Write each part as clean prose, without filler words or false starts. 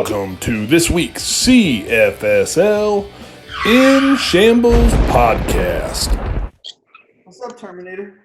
welcome to this week's CFSL in Shambles podcast. What's up, Terminator?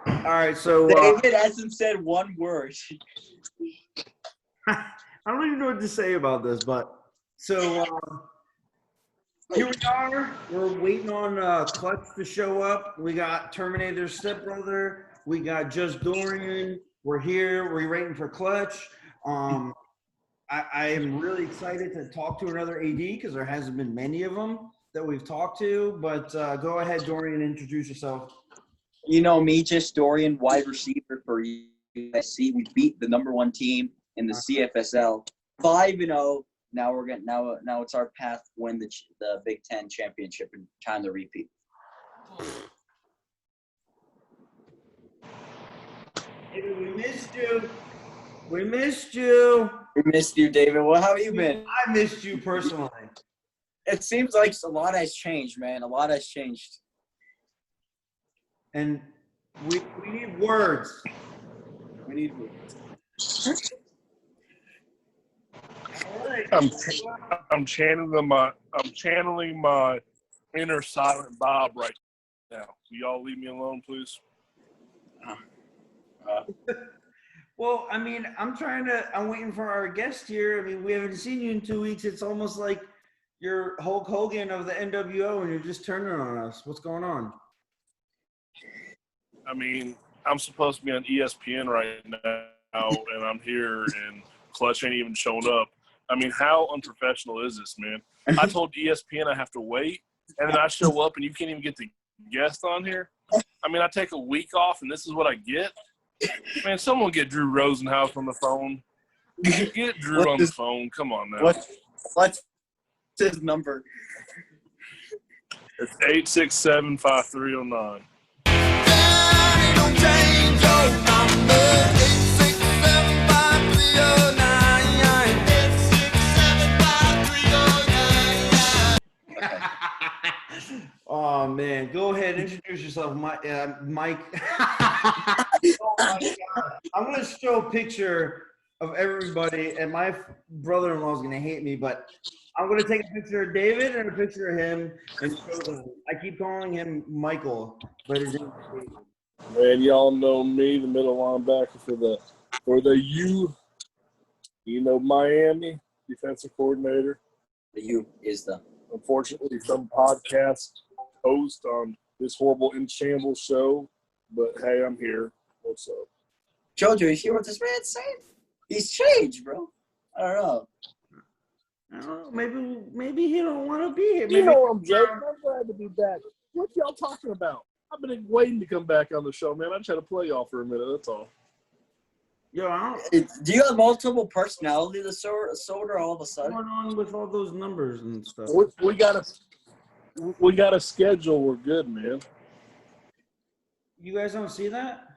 All right, so David hasn't said one word. I don't even know what to say about this, but so here we are. We're waiting on Clutch to show up. We got Terminator's stepbrother. We got Just Dorian. We're here. We're waiting for Clutch. I am really excited to talk to another AD because there hasn't been many of them that we've talked to. But go ahead, Dorian, introduce yourself. You know me, Just Dorian, wide receiver for USC. We beat the number one team in the CFSL, 5-0. Now now it's our path to win the Big Ten championship and time to repeat. David, we missed you. We missed you. We missed you, David. Well, how have you been? I missed you personally. It seems like a lot has changed, man. A lot has changed. And we need words. We need words. All right. I'm channeling my inner Silent Bob right now. Will y'all leave me alone, please? Well, I mean, I'm waiting for our guest here. I mean, we haven't seen you in 2 weeks. It's almost like you're Hulk Hogan of the NWO and you're just turning on us. What's going on? I mean, I'm supposed to be on ESPN right now, and I'm here, and Clutch ain't even showing up. I mean, how unprofessional is this, man? I told ESPN I have to wait, and then I show up, and you can't even get the guest on here? I mean, I take a week off, and this is what I get? Man, someone get Drew Rosenhaus on the phone. Get Drew on the phone. Come on now. What's his number? It's 867-5309. Oh man, go ahead, introduce yourself, Mike. Oh my God. I'm gonna show a picture of everybody, and my brother-in-law is gonna hate me, but I'm gonna take a picture of David and a picture of him and show them. I keep calling him Michael, but his name is David. Man, y'all know me, the middle linebacker for the Miami defensive coordinator. The U is the. Unfortunately, some podcast host on this horrible In Shambles show, but hey, I'm here. What's up? Jojo, you hear what this man's saying? He's changed, bro. I don't know. I don't know. Maybe he don't want to be here. You know I'm joking. I'm glad to be back. What y'all talking about? I've been waiting to come back on the show, man. I just had to play y'all for a minute. That's all. Yo, Do you have multiple personality disorder all of a sudden? what's going on with all those numbers and stuff? We got a schedule. We're good, man. You guys don't see that?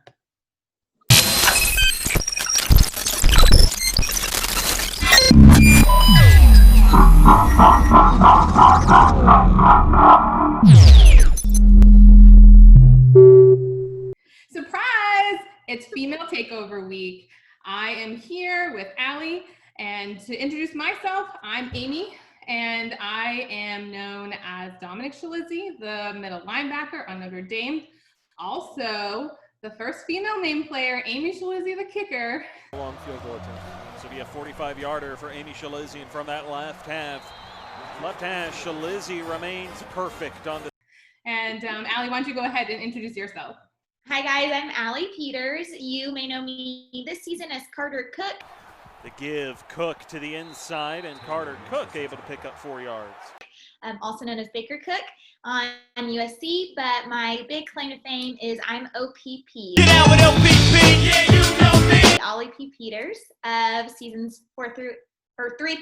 Surprise! It's Female Takeover Week. I am here with Allie, and to introduce myself, I'm Amy, and I am known as Dominic Schillizzi, the middle linebacker on Notre Dame. Also, the first female name player, Amy Schillizzi, the kicker. Long field goal attempt. This will be a 45-yarder for Amy Schillizzi, and from that left hash, Schillizzi remains perfect on the. And Allie, why don't you go ahead and introduce yourself? Hi guys, I'm Allie Peters. You may know me this season as Carter Cook. The give, Cook to the inside, and Carter Cook able to pick up 4 yards. I'm also known as Baker Cook on USC, but my big claim to fame is I'm OPP. Get out with OPP, yeah, you know me. Ollie P. Peters of seasons 3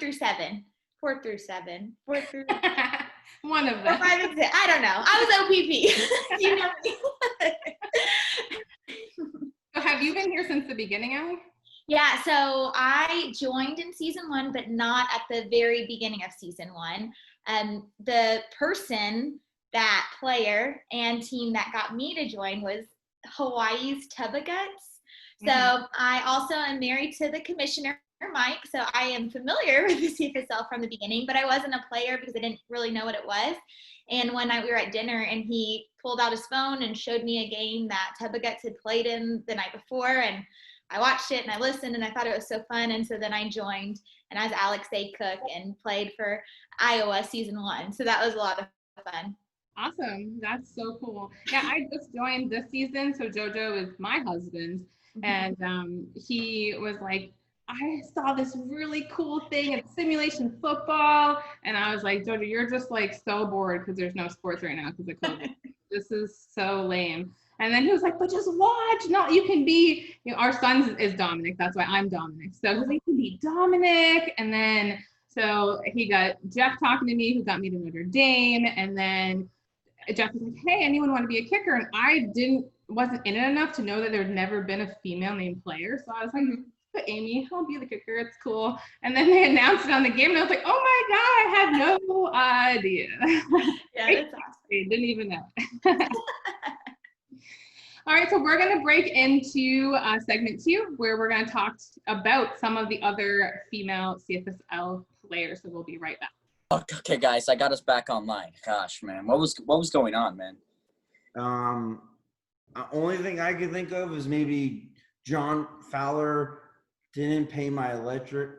through 7. 4 through 7. 4 through One of them. 4, 5, and 6. I don't know. I was OPP. You know me. So have you been here since the beginning, Allie? Yeah, so I joined in season 1, but not at the very beginning of season 1. The person, that player and team that got me to join was Hawaii's Tubba Guts. So I also am married to the commissioner Mike, so I am familiar with the CFSL from the beginning, but I wasn't a player because I didn't really know what it was. And one night we were at dinner and he pulled out his phone and showed me a game that Tubbaguts had played in the night before, and I watched it and I listened and I thought it was so fun, and so then I joined and I was Alex A. Cook and played for Iowa season 1. So that was a lot of fun. Awesome. That's so cool. Yeah, I just joined this season. So JoJo is my husband. And he was like, I saw this really cool thing. It's simulation football. And I was like, JoJo, you're just like so bored because there's no sports right now because of COVID. This is so lame. And then he was like, but just watch. No, you can be, our son is Dominic. That's why I'm Dominic. So he's like, you can be Dominic. And then, so he got Jeff talking to me, who got me to Notre Dame. And then Jeff was like, hey, anyone want to be a kicker? And I wasn't in it enough to know that there had never been a female named player. So I was like, but Amy, I'll be the kicker. It's cool. And then they announced it on the game, and I was like, oh my God, I had no idea. Yeah, that's awesome. I didn't even know. All right, so we're going to break into segment 2, where we're going to talk about some of the other female CFSL players. So we'll be right back. Okay, guys, I got us back online. Gosh, man, what was going on, man? Only thing I can think of is maybe John Fowler didn't pay my electric.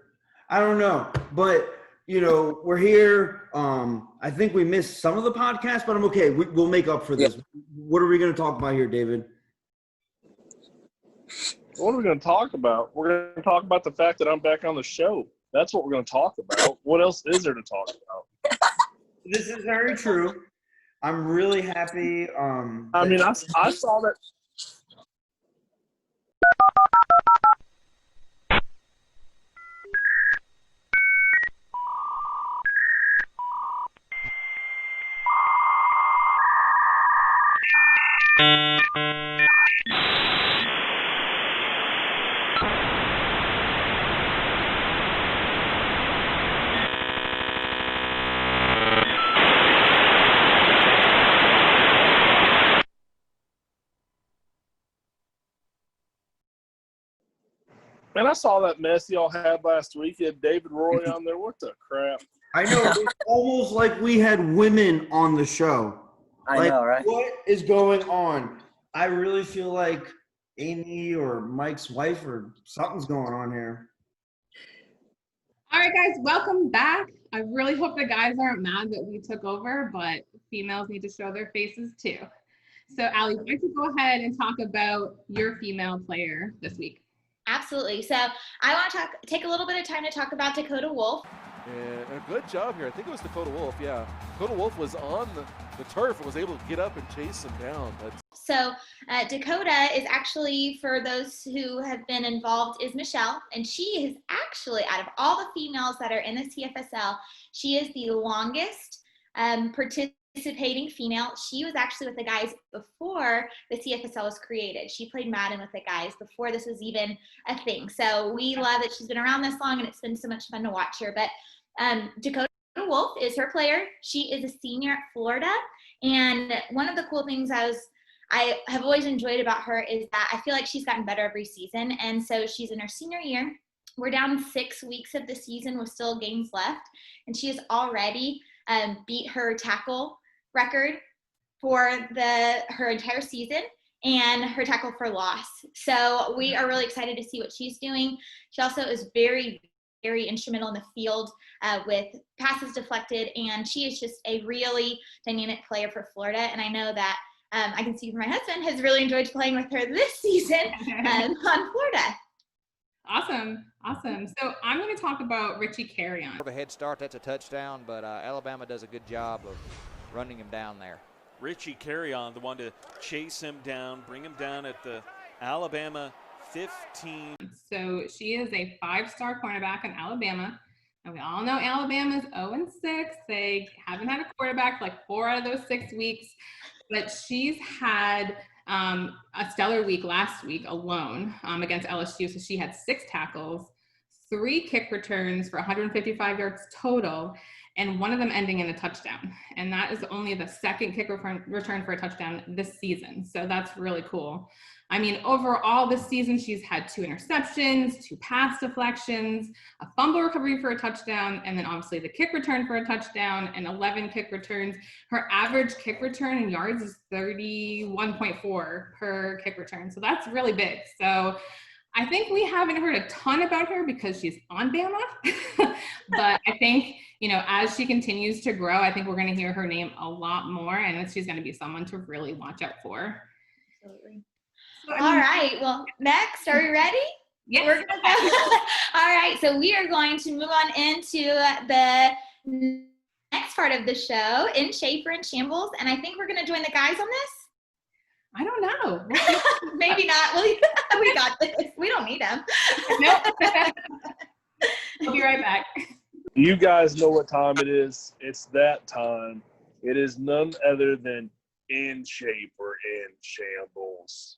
I don't know, but we're here. I think we missed some of the podcast, but I'm okay. We'll make up for this. Yeah. What are we going to talk about here, David? What are we going to talk about? We're going to talk about the fact that I'm back on the show. That's what we're going to talk about. What else is there to talk about? This is very true. I'm really happy. I saw that. Man, I saw that mess y'all had last week. You had David Roy on there. What the crap? I know. It's almost like we had women on the show. I know, right? What is going on? I really feel like Amy or Mike's wife or something's going on here. All right, guys, welcome back. I really hope the guys aren't mad that we took over, but females need to show their faces too. So, Allie, why don't you go ahead and talk about your female player this week? Absolutely. So I want to take a little bit of time to talk about Dakota Wolf. And a good job here. I think it was Dakota Wolf. Yeah. Dakota Wolf was on the turf and was able to get up and chase him down. So Dakota is actually, for those who have been involved, is Michelle. And she is actually, out of all the females that are in the CFSL, she is the longest participating female. She was actually with the guys before the CFSL was created. She played Madden with the guys before this was even a thing. So we love that she's been around this long, and it's been so much fun to watch her. But Dakota Wolf is her player. She is a senior at Florida. And one of the cool things I have always enjoyed about her is that I feel like she's gotten better every season. And so she's in her senior year. We're down 6 weeks of the season with still games left. And she has already beat her tackle record for her entire season and her tackle for loss. So we are really excited to see what she's doing. She also is very, very instrumental in the field with passes deflected, and she is just a really dynamic player for Florida. And I know that I can see from my husband has really enjoyed playing with her this season on Florida. Awesome. So I'm going to talk about Richie Carrion. A head start, that's a touchdown, but Alabama does a good job of running him down there. Richie Carrion, the one to chase him down, bring him down at the Alabama 15. So she is a 5-star cornerback in Alabama. And we all know Alabama's 0-6. They haven't had a quarterback for like 4 out of those 6 weeks. But she's had a stellar week last week alone against LSU. So she had 6 tackles, 3 kick returns for 155 yards total. and one of them ending in a touchdown. And that is only the second kick return for a touchdown this season. So that's really cool. I mean, overall this season, she's had 2 interceptions, 2 pass deflections, a fumble recovery for a touchdown, and then obviously the kick return for a touchdown, and 11 kick returns. Her average kick return in yards is 31.4 per kick return. So that's really big. So I think we haven't heard a ton about her because she's on Bama, but I think, you know, as she continues to grow, I think we're going to hear her name a lot more, and she's going to be someone to really watch out for. Absolutely. So, All right. Well, next, are we ready? Yes. We're gonna go. All right. So we are going to move on into the next part of the show, In Shape or in Shambles, and I think we're going to join the guys on this. I don't know. Maybe not. We got this. We don't need them. Nope. I'll be right back. You guys know what time it is. It's that time. It is none other than In Shape or in Shambles.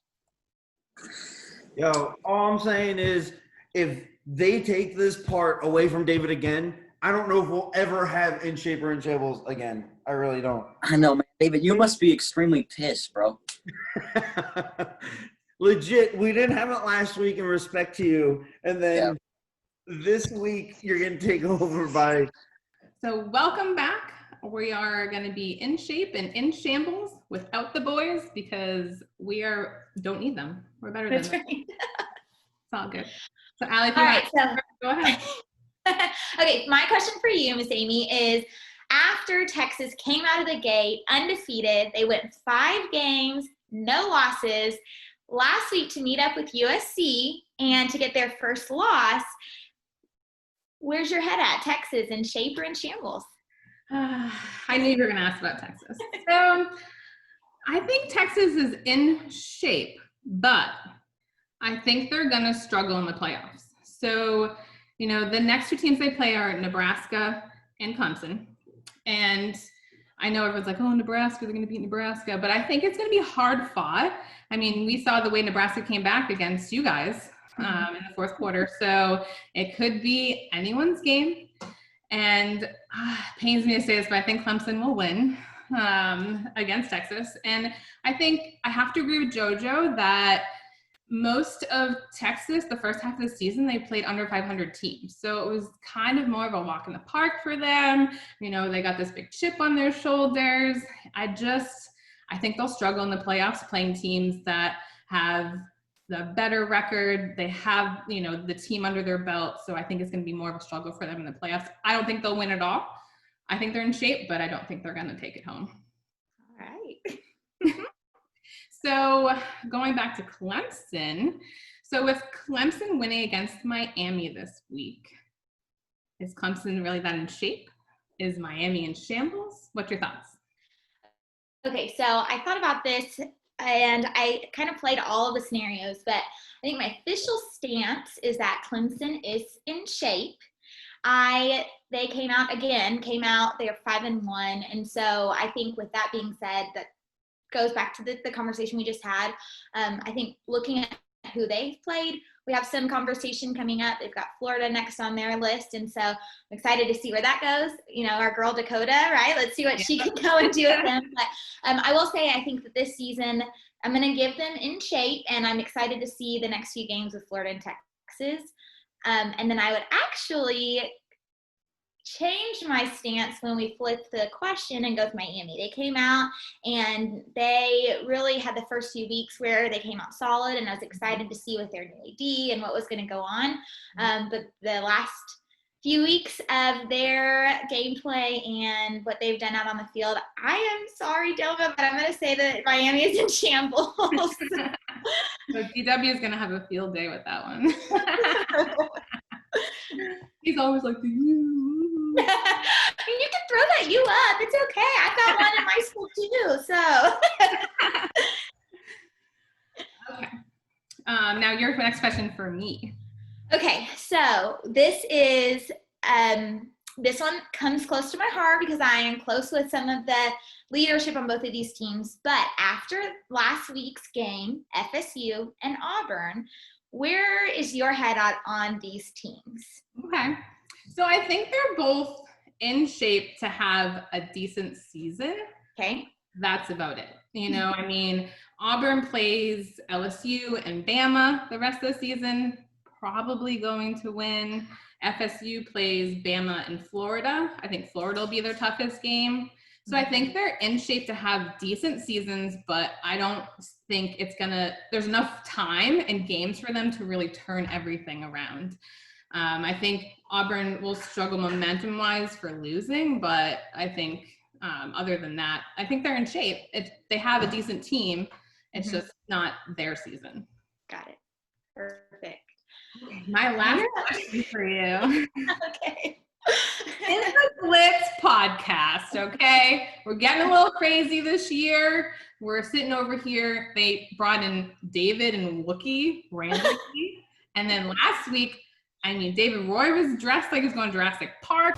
Yo, all I'm saying is if they take this part away from David again, I don't know if we'll ever have In Shape or in Shambles again. I really don't. I know, man. David, you must be extremely pissed, bro. Legit, we didn't have it last week in respect to you, and then this week you're going to take over by. So welcome back. We are going to be in shape and in shambles without the boys because we don't need them. We're better than them. Right. It's all good. So Allie, All right, so go ahead. Okay, my question for you, Miss Amy, is after Texas came out of the gate undefeated, they went 5 games, no losses, last week to meet up with USC and to get their first loss. Where's your head at? Texas, in shape or in shambles? I knew you were going to ask about Texas. So I think Texas is in shape, but I think they're going to struggle in the playoffs. So, you know, the next 2 teams they play are Nebraska and Clemson. And I know everyone's like, oh, Nebraska, they're going to beat Nebraska. But I think it's going to be hard fought. I mean, we saw the way Nebraska came back against you guys in the 4th quarter. So it could be anyone's game. And it pains me to say this, but I think Clemson will win against Texas. And I think I have to agree with JoJo that most of Texas, the first half of the season, they played under 500 teams. So it was kind of more of a walk in the park for them. You know, they got this big chip on their shoulders. I think they'll struggle in the playoffs playing teams that have the better record. They have, you know, the team under their belt. So I think it's going to be more of a struggle for them in the playoffs. I don't think they'll win at all. I think they're in shape, but I don't think they're going to take it home. All right. So going back to Clemson. So with Clemson winning against Miami this week, is Clemson really that in shape? Is Miami in shambles? What's your thoughts? Okay, so I thought about this and I kind of played all of the scenarios, but I think my official stance is that Clemson is in shape. They came out, they're 5-1. And so I think with that being said, that goes back to the conversation we just had. I think looking at who they've played, we have some conversation coming up. They've got Florida next on their list. And so I'm excited to see where that goes. You know, our girl Dakota, right? Let's see what she can go and do with them. But I will say, I think that this season, I'm going to give them in shape, and I'm excited to see the next few games with Florida and Texas. And then I would actually change my stance when we flip the question and go with Miami. They came out and they really had the first few weeks where they came out solid, and I was excited to see with their new AD and what was going to go on. But the last few weeks of their gameplay and what they've done out on the field, I am sorry, Doma, but I'm going to say that Miami is in shambles. So DW is going to have a field day with that one. He's always like, you can throw that you up. It's okay. I've got one in my school too. So. Okay. Now your next question for me. Okay, so this one comes close to my heart because I am close with some of the leadership on both of these teams. But after last week's game, FSU and Auburn, where is your head on these teams? Okay. So I think they're both in shape to have a decent season. Okay. That's about it. You know, I mean, Auburn plays LSU and Bama the rest of the season, probably going to win. FSU plays Bama and Florida. I think Florida will be their toughest game. So I think they're in shape to have decent seasons, but I don't think there's enough time and games for them to really turn everything around. I think Auburn will struggle momentum-wise for losing, but I think other than that, I think they're in shape. They have a decent team. It's just not their season. Got it. Perfect. My last question for you. Okay. It's a Blitz podcast, okay? We're getting a little crazy this year. We're sitting over here. They brought in David and Wookie randomly. And then last week, I mean, David Roy was dressed like he was going to Jurassic Park.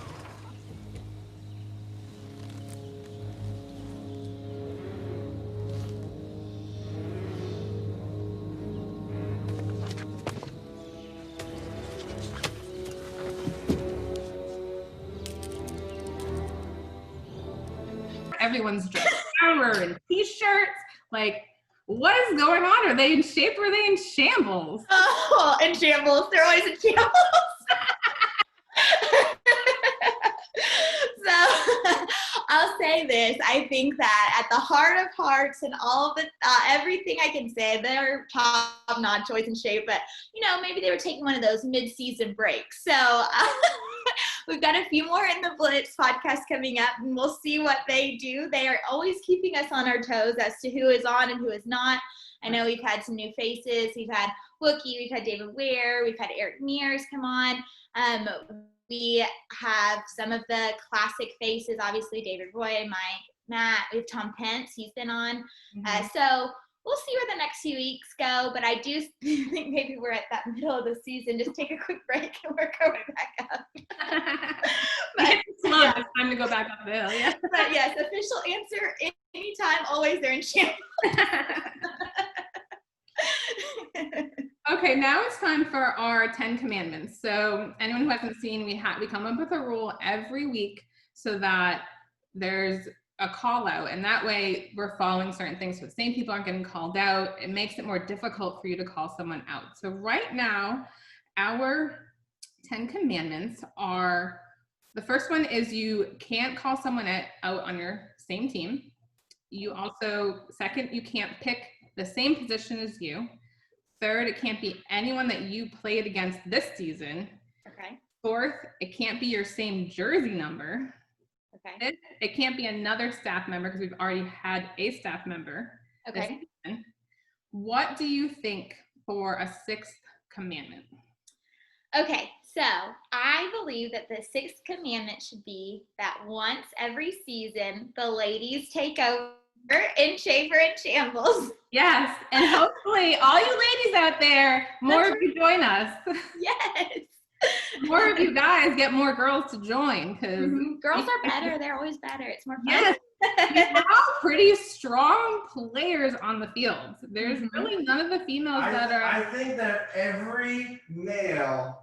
Everyone's dressed we're in t-shirts. Like, what is going on? Are they in shape or are they in shambles? Oh, in shambles. They're always in shambles. So I'll say this. I think that at the heart of hearts and all of the everything I can say, they're top-notch, always in shape. But, you know, maybe they were taking one of those mid-season breaks. So we've got a few more in the Blitz podcast coming up, and we'll see what they do. They are always keeping us on our toes as to who is on and who is not. I know we've had some new faces. We've had Wookie, we've had David Ware, we've had Eric Mears come on. We have some of the classic faces, obviously David Roy, Mike, Matt. We have Tom Pence, he's been on. So we'll see where the next few weeks go, but I do think maybe we're at that middle of the season. Just take a quick break and we're going back up. It's time to go back up the hill, yeah. But yes, official answer, anytime, always, they're in shambles. Okay, now it's time for our 10 commandments. So anyone who hasn't seen, we come up with a rule every week so that there's a call out, and that way we're following certain things so the same people aren't getting called out. It makes it more difficult for you to call someone out. So right now, our 10 commandments are, the first one is you can't call someone out on your same team. You also, second, you can't pick the same position as you. Third, it can't be anyone that you played against this season. Okay. Fourth, it can't be your same jersey number. Okay. Fifth, it can't be another staff member because we've already had a staff member. Okay. What do you think for a sixth commandment? Okay, so I believe that the sixth commandment should be that once every season, the ladies take over in Schaefer and Shambles. Yes, and hopefully all you ladies out there, more of you join us. Yes. More of you guys get more girls to join because girls are better. They're always better. It's more fun. Yes. We're all pretty strong players on the field. There's really none of the females that are. I think that every male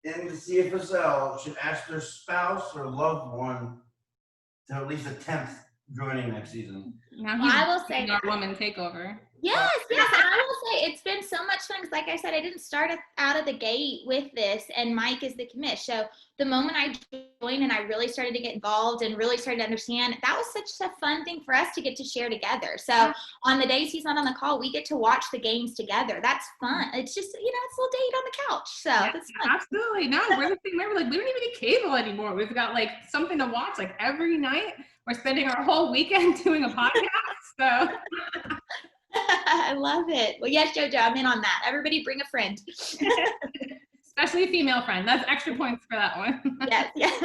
in the CFSL should ask their spouse or loved one to at least attempt joining next season. Now I will say our woman takeover. Yes, and I will say it's been so much fun because, like I said, I didn't start out of the gate with this, and Mike is the commish. So the moment I joined and I really started to get involved and really started to understand, that was such a fun thing for us to get to share together. So on the days he's not on the call, we get to watch the games together. That's fun. It's just, it's a little date on the couch. So that's fun. Absolutely. No, we're the thing. Remember, we don't even get cable anymore. We've got something to watch every night. We're spending our whole weekend doing a podcast. So. I love it. Well, yes, JoJo, I'm in on that. Everybody bring a friend. Especially a female friend. That's extra points for that one. Yes, yes.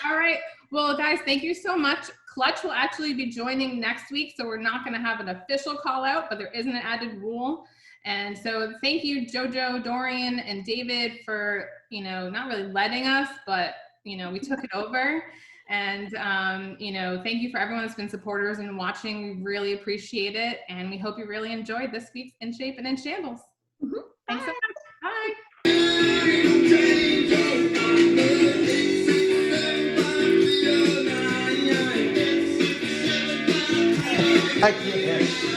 All right. Well, guys, thank you so much. Clutch will actually be joining next week, so we're not going to have an official call out, but there is an added rule. And so thank you, JoJo, Dorian, and David for, not really letting us, but, we took it over. And, thank you for everyone that's been supporters and watching. We really appreciate it. And we hope you really enjoyed this week's In Shape and in Shambles. Thanks so much. Bye. I can't.